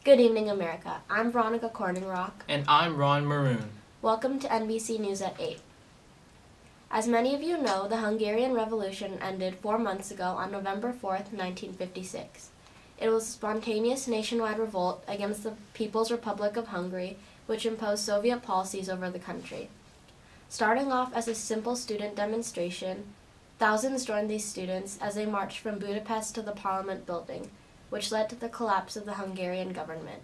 Good evening, America. I'm Veronica Corningrock. And I'm Ron Maroon. Welcome to NBC News at 8. As many of you know, the Hungarian Revolution ended 4 months ago on November 4th, 1956. It was a spontaneous nationwide revolt against the People's Republic of Hungary, which imposed Soviet policies over the country. Starting off as a simple student demonstration, thousands joined these students as they marched from Budapest to the Parliament building, which led to the collapse of the Hungarian government.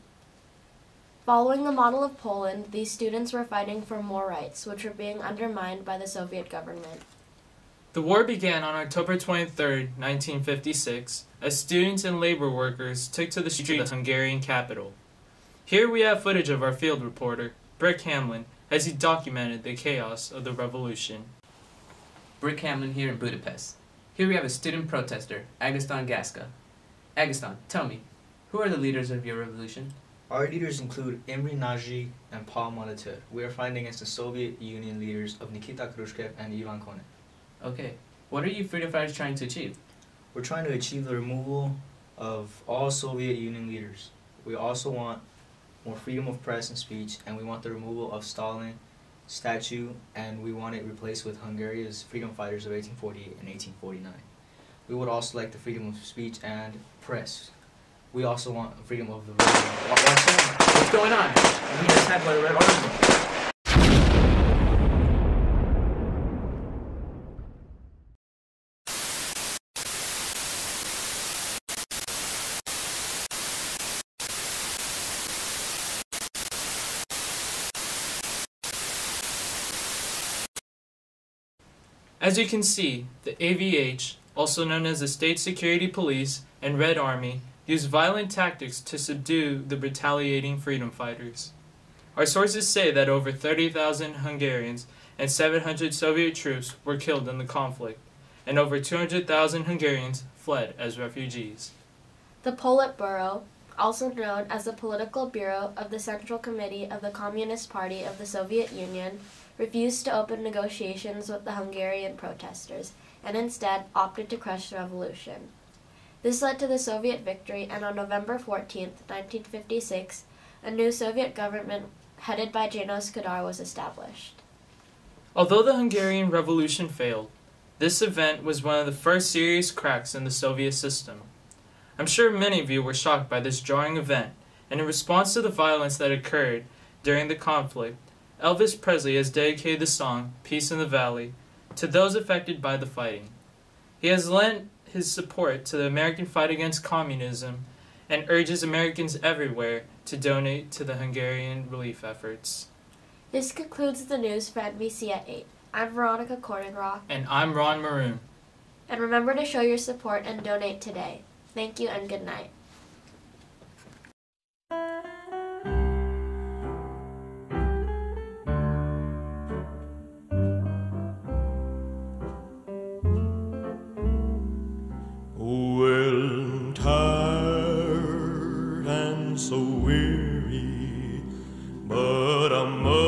Following the model of Poland, these students were fighting for more rights, which were being undermined by the Soviet government. The war began on October 23, 1956, as students and labor workers took to the streets of the Hungarian capital. Here we have footage of our field reporter, Brick Hamlin, as he documented the chaos of the revolution. Brick Hamlin here in Budapest. Here we have a student protester, Agustin Gaska. Agustin, tell me, who are the leaders of your revolution? Our leaders include Imre Nagy and Paul Monitor. We are fighting against the Soviet Union leaders of Nikita Khrushchev and Ivan Konev. Okay. What are you freedom fighters trying to achieve? We're trying to achieve the removal of all Soviet Union leaders. We also want more freedom of press and speech, and we want the removal of Stalin statue, and we want it replaced with Hungary's freedom fighters of 1848 and 1849. We would also like the freedom of speech and press. We also want freedom of the vote. What's going on? I'm being attacked by the Red Army. As you can see, the AVH, also known as the State Security Police and Red Army, used violent tactics to subdue the retaliating freedom fighters. Our sources say that over 30,000 Hungarians and 700 Soviet troops were killed in the conflict, and over 200,000 Hungarians fled as refugees. The Politburo, also known as the Political Bureau of the Central Committee of the Communist Party of the Soviet Union, refused to open negotiations with the Hungarian protesters, and instead opted to crush the revolution. This led to the Soviet victory, and on November 14, 1956, a new Soviet government headed by Janos Kadar was established. Although the Hungarian Revolution failed, this event was one of the first serious cracks in the Soviet system. I'm sure many of you were shocked by this jarring event, and in response to the violence that occurred during the conflict, Elvis Presley has dedicated the song Peace in the Valley to those affected by the fighting. He has lent his support to the American fight against communism and urges Americans everywhere to donate to the Hungarian relief efforts. This concludes the news for NBC at 8. I'm Veronica Corningrock. And I'm Ron Maroon. And remember to show your support and donate today. Thank you and good night. Well, tired and so weary, but I must